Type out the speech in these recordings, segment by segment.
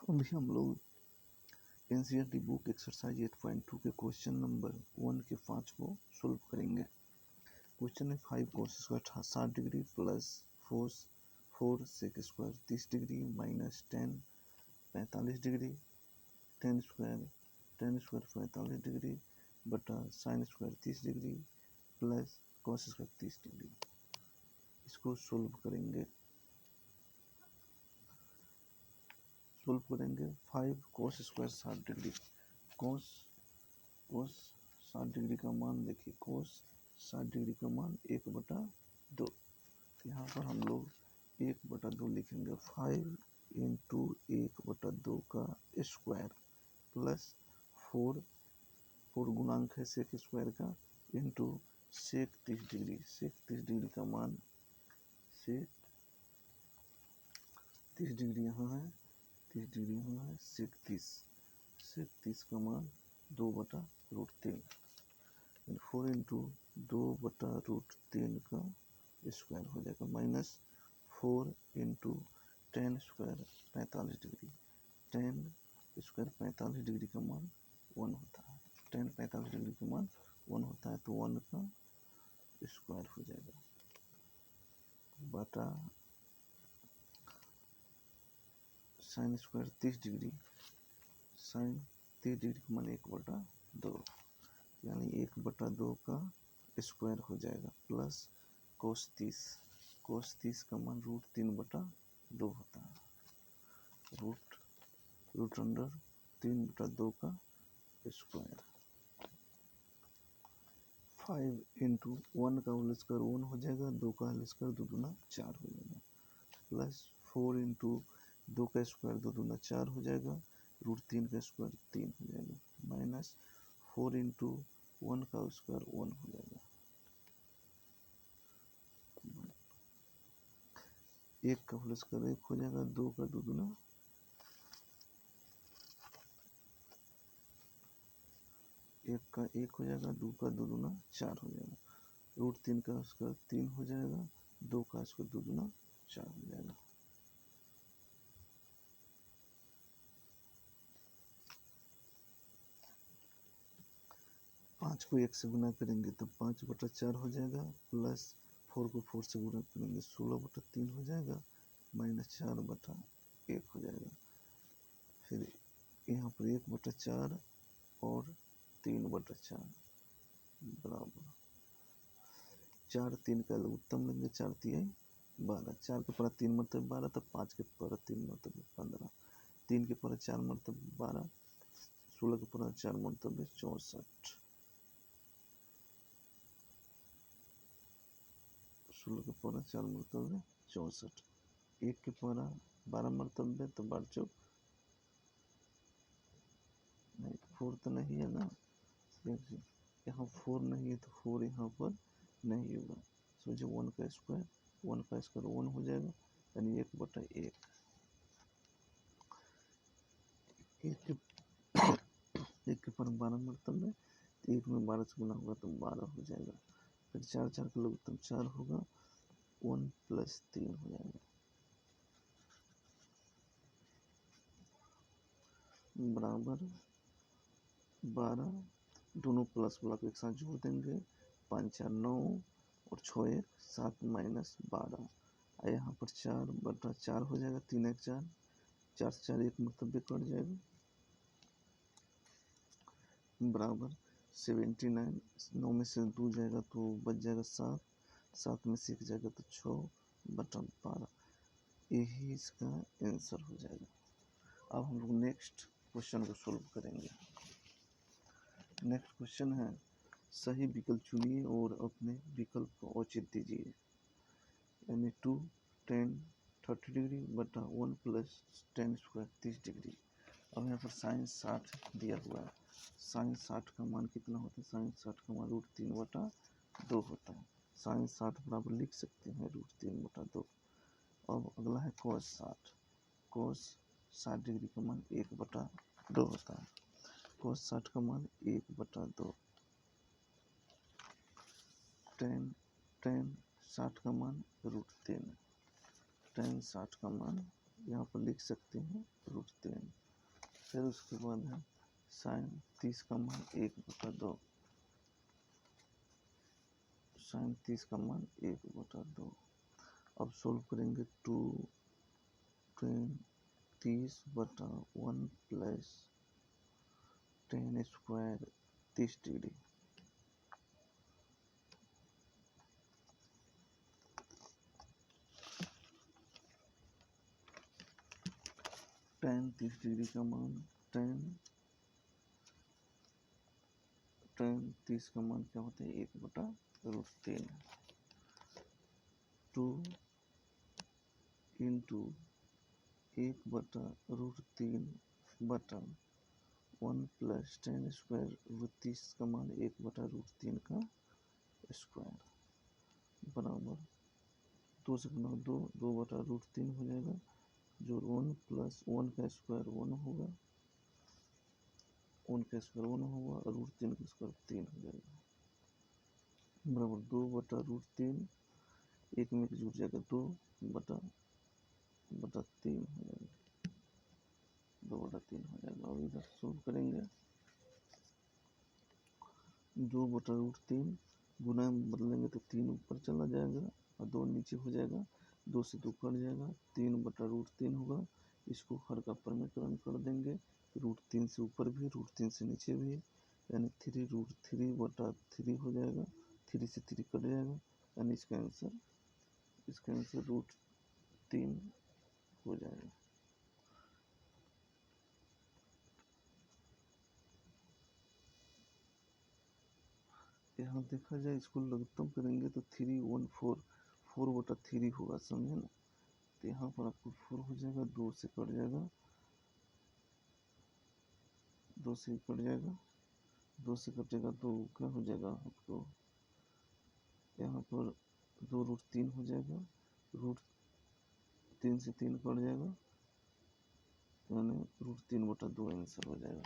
अभी हम लोग एनसीईआरटी बुक एक्सरसाइज 8.2 के क्वेश्चन नंबर 1 के 5 को सोल्व करेंगे। क्वेश्चन है 5 cos square 60 degree plus 4 sec square 30 degree minus 10 45 degree tan square 45 degree बटा sine square 30 degree plus cos square 30 degree. इसको सोल्व करेंगे 5 cos square 60 degree cos 60 degree का मान देखिए cos 60 डिग्री का मान 1/2। यहाँ पर हम लोग 1/2 लिखेंगे 5 इंटू 1/2 का स्क्वायर प्लस 4 गुणांक है सेक स्क्वायर का इंटू सेक 30 डिग्री का मान सेक 30 डिग्री यहाँ है 30 डिग्री यहाँ है सेक 30 का मान 2/√3 4 इंटू 2/√3 का स्क्वायर हो जाएगा minus 4 into 10 square 45 degree 10 square 45 degree का मान 1 होता है 10 45 डिग्री का मान 1 होता है तो 1 का स्क्वायर हो जाएगा बटा sine square 30 degree sine 30 degree का मान 1/2 यानी 1/2 का स्क्वायर हो जाएगा प्लस कोस 30 का मान √3/2 होता है रूट अंडर 3/2 का स्क्वायर 5 इंटू 1 का होल स्क्वायर 1 हो जाएगा 2 का होल स्क्वायर 2 दूना 4 हो जाएगा प्लस 4 इंटू 2 का स्क्वायर 2 दूना 4 हो जाएगा √3 का स्क्वायर 3 हो जाएगा माइनस 4 इंटू 1 का स्क्वायर 1 हो जाएगा 1 का होल स्क्वायर 1 हो जाएगा 2 का 2 दूना 1 का 1 हो जाएगा 2 का 2 दूना 4 हो जाएगा √3 का स्क्वायर 3 हो जाएगा 2 का स्क्वायर 2 दूना 4 हो जाएगा। पाँच को 1 से गुना करेंगे तो 5/4 हो जाएगा प्लस 4 को 4 से गुना करेंगे 16/3 हो जाएगा माइनस 4/1 हो जाएगा फिर यहाँ पर 1/4 और 3/4 बराबर 4 3 का उत्तम लेंगे 4 3 12 4 के पर 3 मतलब 12 तो 5 के पर 3 मतलब 15 3 के पर 4 मतलब 12 16 के पर 4 मतलब 64 16 के पर 4 मतलब 64 1 के पर 12 मतलब तो 12 चौक नहीं 4 तो नहीं है ना यहाँ 4 नहीं है तो 4 यहाँ पर नहीं होगा सोचिए 1 का स्क्वायर 1 हो जाएगा यानी 1/1 1 के पर 12 मतलब है तो 1 में 12 से गुना होगा तो 12 हो जाएगा फिर 4 4 का लघुत्तम 4 होगा 1 + 3 हो जाएगा बराबर 12 दोनों प्लस ब्लॉक एक साथ जोड़ देंगे 5 4 9 और 6 1 7 माइनस 12 यहाँ पर 4/4 हो जाएगा 3 1 4 4 से 4 1 मतलब कट जाएगा बराबर 79 9 में से 2 जाएगा तो बच जाएगा 7 में से 1 जाएगा तो 6/12 यही इसका आंसर हो जाएगा। अब हम लोग नेक्स्ट क्वेश्चन को सोल्व करेंगे। नेक्स्ट क्वेश्चन है सही विकल्प चुनिए और अपने विकल्प को औचित्य दीजिए यानी 2 10 30 डिग्री बटा 1 + 10 स्क्वायर 30 डिग्री। अब यहाँ पर साइन 60 दिया हुआ है साइन 60 का मान कितना होता है साइन 60 का मान √3/2 होता है साइन 60 बराबर लिख सकते हैं √3/2। अब अगला है cos 60 डिग्री का मान 1/2 होता है cos 60 का मान 1/2 tan 60 का मान √3 tan 60 का मान यहाँ पर लिख सकते हैं √3। फिर उसके बाद है साइन 30 का मान 1/2, साइन 30 का मान 1/2। अब सोल्व करेंगे 2 tan 30/1 plus tan square 30 degree. tan 30 degree का मान tan 30 का मान क्या होता है 1/√3। 2 इंटू 1/√3 बटा 1 प्लस tan स्क्वायर 30 का मान 1/√3 का स्क्वायर बराबर 2 से गुना 2, 2/√3 हो जाएगा, जो 1 प्लस 1 का स्क्वायर 1 होगा, 1 का स्क्वायर 1 होगा और √3 का स्क्वायर 3 हो जाएगा बराबर 2/√3। एक में जुड़ जाएगा 2/3 हो जाएगा, 2/3 हो जाएगा। और इधर सोल्व करेंगे 2/√3 गुना में बदलेंगे तो 3 ऊपर चला जाएगा और 2 नीचे हो जाएगा, 2 से 2 कट जाएगा, 3/√3 होगा। इसको हर का परमीकरण कर देंगे, √3 से ऊपर भी √3 से नीचे भी, यानी 3√3/3 हो जाएगा, 3 से 3 कट जाएगा, यानी इसका आंसर √3 हो जाएगा। यहाँ देखा जाए इसको लघुत्तम करेंगे तो 314 4/3 होगा, समझे ना। तो यहाँ पर आपको 4 हो जाएगा, 2 से कट जाएगा, 2 से कट जाएगा, 2 से कटेगा तो क्या हो जाएगा आपको यहाँ पर 2√3 हो जाएगा, √3 से 3 कट जाएगा, यानी √3/2 आंसर हो जाएगा।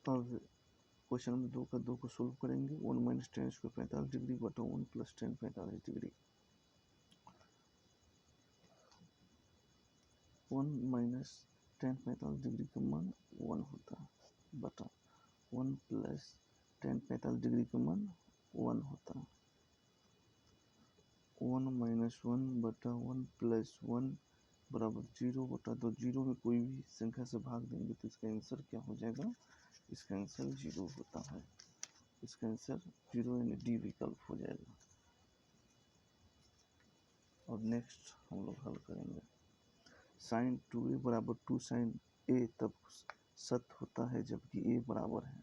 अब क्वेश्चन नंबर 2 का 2 को सोल्व करेंगे। 1 माइनस tan स्क्वायर 45 डिग्री बटा 1 plus tan 45 degree. 1 minus tan 45 degree का मान 1 होता है बटा 1 प्लस tan 45 डिग्री का मान 1 होता है। 1 माइनस 1 बटा 1 प्लस 1 बराबर 0/2। 0 में कोई भी संख्या से भाग देंगे तो इसका आंसर क्या हो जाएगा, इसका आंसर 0 होता है। इसका आंसर 0 यानी डी विकल्प हो जाएगा। और नेक्स्ट हम लोग हल करेंगे sin 2a बराबर 2 sin a तब सत्य होता है जबकि a बराबर है।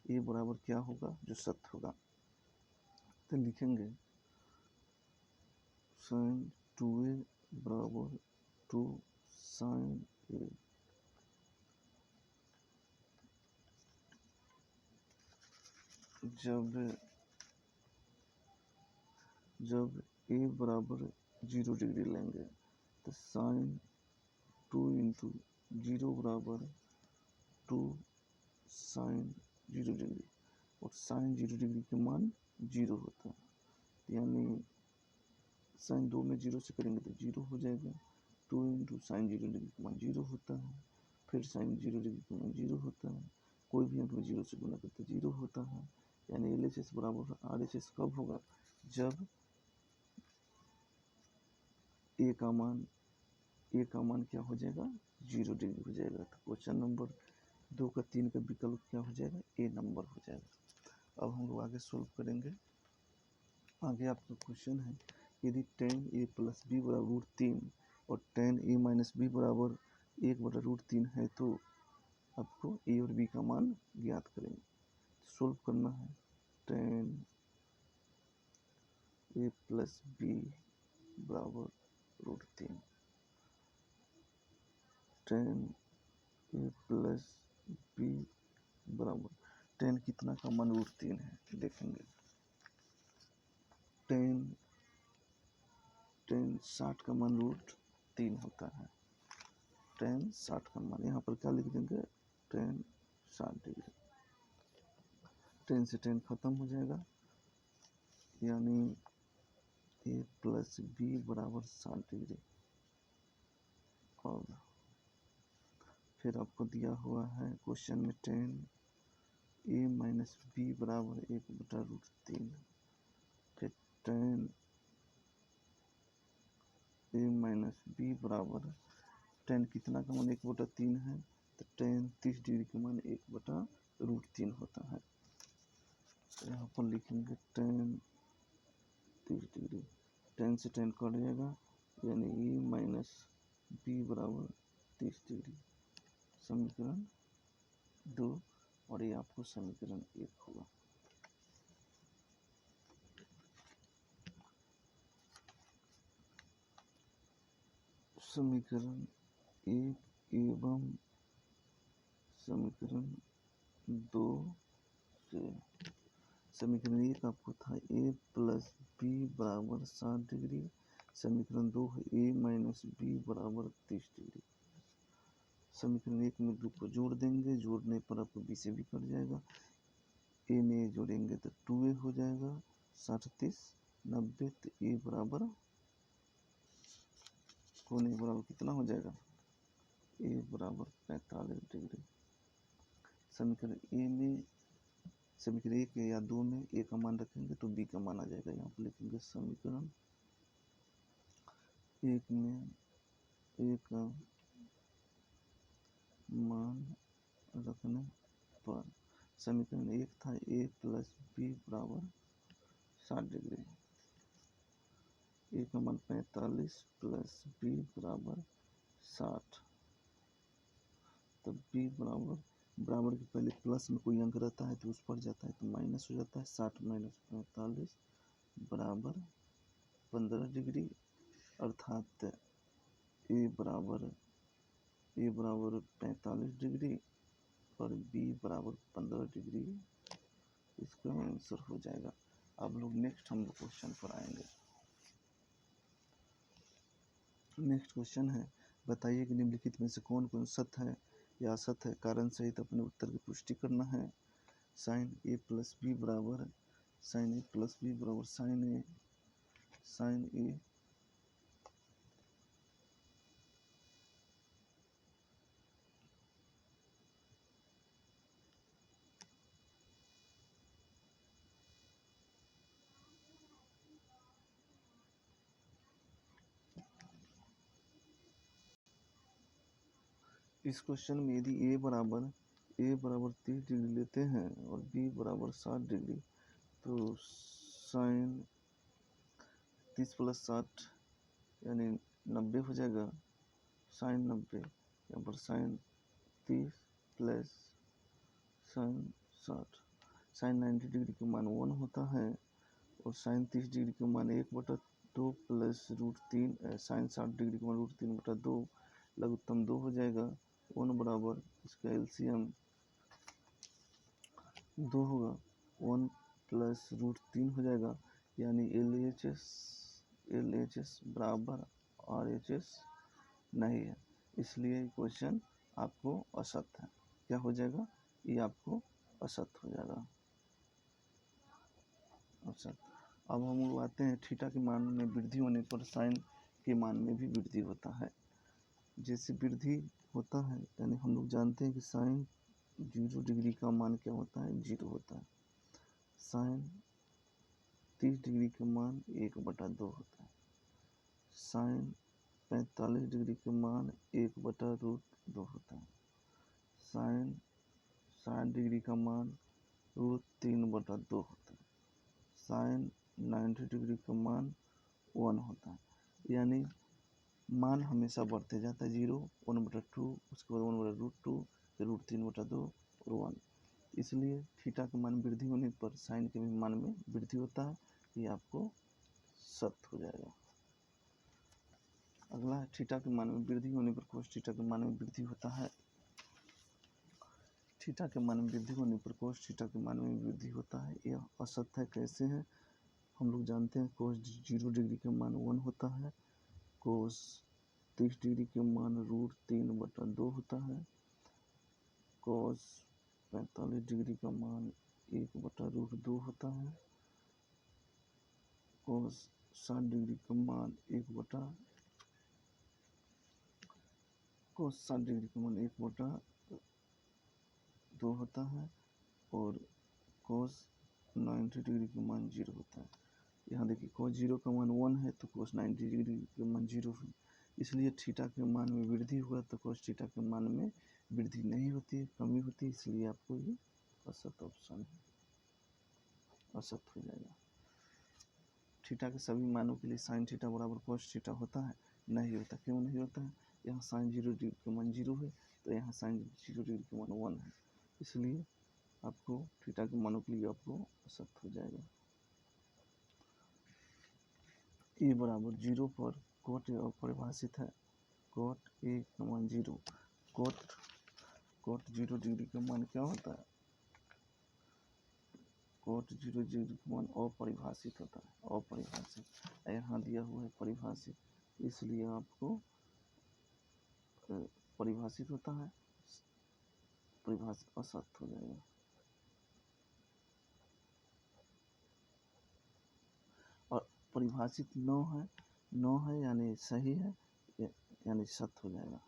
a बराबर क्या होगा जो सत्य होगा, तो लिखेंगे sin 2a बराबर 2 sin a। जब a बराबर 0 डिग्री लेंगे तो sin 2 इंटू 0 बराबर 2 sin 0 डिग्री, और sin 0 डिग्री का मान 0 होता है, यानी sin 2 में 0 से करेंगे तो 0 हो जाएगा। 2 इंटू sin 0 डिग्री का मान 0 होता है, फिर sin 0 डिग्री का मान 0 होता है, कोई भी अंक में 0 से गुना करते 0 होता है, यानी LHS बराबर RHS कब होगा, जब a का मान क्या हो जाएगा 0 डिग्री हो जाएगा। तो क्वेश्चन नंबर 2 का 3 का विकल्प क्या हो जाएगा, ए नंबर हो जाएगा। अब हम लोग आगे सोल्व करेंगे। आगे आपका क्वेश्चन है यदि tan a प्लस बी बराबर √3 और tan a माइनस बी बराबर 1/√3 है तो आपको a और b का मान ज्ञात करेंगे। सोल्व करना है tan a प्लस बी बराबर √3, tan a प्लस बी बराबर tan कितना का मान √3 है, देखेंगे tan 60 का मान √3 होता है। tan 60 का मान यहाँ पर क्या लिख देंगे, tan 60 डिग्री, tan से tan खत्म हो जाएगा, यानी ए प्लस बी बराबर 60 डिग्री। और फिर आपको दिया हुआ है क्वेश्चन में टेन ए माइनस बी बराबर 1/√3। फिर टेन ए माइनस बी बराबर टेन कितना का मान 1/3 है, तो टेन 30 डिग्री का मान 1/√3 होता है। तो यहाँ पर लिखेंगे टेन 30 डिग्री, टेन से टेन कट जाएगा, यानी ए माइनस बी बराबर 30 डिग्री। समीकरण 2 और ये आपको समीकरण 1 होगा। समीकरण 1 एवं समीकरण 2 से समीकरण 1 आपको था ए प्लस बी बराबर 60 डिग्री। समीकरण 2 है ए माइनस बी बराबर 30 डिग्री। समीकरण 1 में ग्रुप को जोड़ देंगे, जोड़ने पर आपको बी से भी कट जाएगा। ए में ए जोड़ेंगे तो 2a हो जाएगा, 60 30 90, तो ए बराबर कौन ए बराबर कितना हो जाएगा, ए बराबर 45 डिग्री। समीकरण ए में समीकरण 1 या 2 में ए का मान रखेंगे तो बी का मान आ जाएगा। यहाँ पर लिखेंगे समीकरण 1 में ए का मान रखने पर समीकरण 1 था ए प्लस बी बराबर 60 डिग्री। ए का मान 45 प्लस बी बराबर 60, तब बी बराबर के पहले प्लस में कोई अंक रहता है तो उस पर जाता है तो माइनस हो जाता है। 60 माइनस 45 बराबर 15 डिग्री, अर्थात ए बराबर 45 डिग्री और बी बराबर 15 डिग्री इसका आंसर हो जाएगा। अब लोग नेक्स्ट हम लोग क्वेश्चन पर आएंगे। नेक्स्ट क्वेश्चन है, बताइए कि निम्नलिखित में से कौन कौन सत्य है या असत्य है। कारण सहित अपने उत्तर की पुष्टि करना है। साइन ए प्लस बी बराबर साइन ए इस क्वेश्चन में यदि ए बराबर 30 डिग्री लेते हैं और बी बराबर 60 डिग्री, तो साइन 30 प्लस 60 यानी 90 हो जाएगा। साइन 90, यहाँ पर sine 30 plus sine 60, sine 90 degree का मान 1 होता है और साइन 30 डिग्री का मान 1/2 प्लस √3, साइन 60 डिग्री का मान √3/2, लघुत्तम 2 हो जाएगा। 1 बराबर इसका एलसीएम 2 होगा, 1 प्लस √3 हो जाएगा, यानी LHS बराबर RHS नहीं है, इसलिए क्वेश्चन आपको असत्य है। क्या हो जाएगा, ये आपको असत्य हो जाएगा। असत्य। अब हम लोग आते हैं थीटा के मान में वृद्धि होने पर साइन के मान में भी वृद्धि होता है। जैसे वृद्धि होता है यानी हम लोग जानते हैं कि साइन 0 डिग्री का मान क्या होता है, 0 होता है। साइन 30 डिग्री का मान 1/2 होता है। साइन 45 डिग्री का मान 1/√2 होता है। साइन 60 डिग्री का मान √3/2 होता है। साइन 90 डिग्री का मान 1 होता है। यानी मान हमेशा बढ़ते जाता है, 0 1/2, उसके बाद 1/√2, फिर √3/2 और 1। इसलिए थीटा का मान वृद्धि होने पर साइन के भी मान में वृद्धि होता है, ये आपको सत्य हो जाएगा। अगला है थीटा के मान में वृद्धि होने पर कोस थीटा के मान में वृद्धि होता है। थीटा के मान में वृद्धि होने पर कोस थीटा के मान में वृद्धि होता है, यह असत्य है। कैसे है, हम लोग जानते हैं कोस 0 डिग्री का मान 1 होता है, कोस 30 डिग्री के मान √3/2 होता है, कोस 45 डिग्री का मान 1/√2 होता है, कोस 60 डिग्री का मान 1/2 कोस 60 डिग्री का मान 1/2 होता है और कोस 90 डिग्री का मान 0 होता है। यहाँ देखिए कोस 0 का मान 1 है तो कोस 90 डिग्री का मान 0 है, इसलिए थीटा के मान में वृद्धि हुआ तो कोस थीटा के मान में वृद्धि नहीं होती है, कमी होती है, इसलिए आपको ये असत ऑप्शन है, असत हो जाएगा। थीटा के सभी मानों के लिए साइन थीटा बराबर कोस थीटा होता है? नहीं होता। क्यों नहीं होता है? यहाँ साइन 0 डिग्री का मान 0 है तो यहाँ साइन 0 डिग्री का मान 1 है, इसलिए आपको थीटा के मानों के लिए आपको असत हो जाएगा। ए बराबर 0 पर कोट ए अपरिभाषित है। कोट ए का मान 0, कोट 0 डिग्री का मान क्या होता है? कोट 0 डिग्री का मान अपरिभाषित होता है, अपरिभाषित। यहाँ दिया हुआ है परिभाषित, इसलिए आपको परिभाषित होता है, परिभाषित असत हो जाएगा। और परिभाषित 9 है यानी सही है, यानी सत्य हो जाएगा,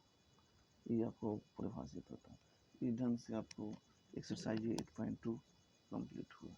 ये आपको परिभाषित होता है। इस ढंग से आपको एक्सरसाइज 8.2 कंप्लीट हुआ।